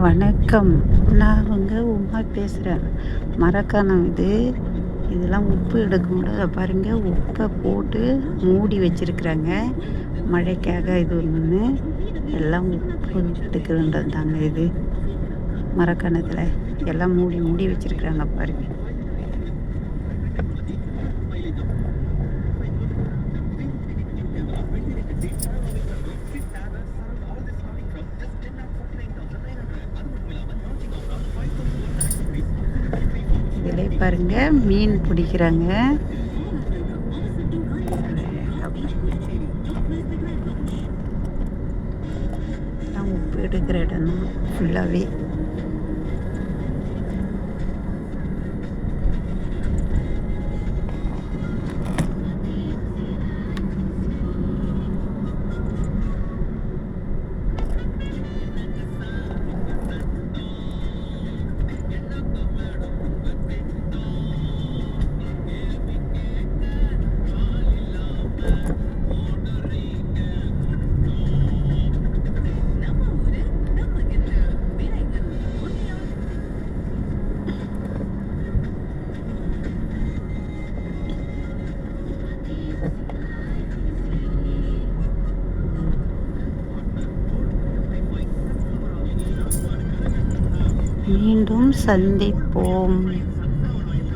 வணக்கம். நான் உமா பேசுகிறேன். மரக்கணம் இது. இதெல்லாம் உப்பு எடுக்க முடியாது பாருங்க. உப்பை போட்டு மூடி வச்சிருக்கிறாங்க. மழைக்காக இது ஒன்று. எல்லாம் உப்பு எடுக்கிறன்றது தாங்க இது. மரக்கணத்தில் எல்லாம் மூடி மூடி வச்சிருக்கிறாங்க பாருங்க. இதிலே பாருங்க மீன் பிடிக்கிறாங்க. எல்லாம் உப்பு எடுக்கிற இடம் தான் ஃபுல்லாகவே. மீண்டும் சந்திப்போம்.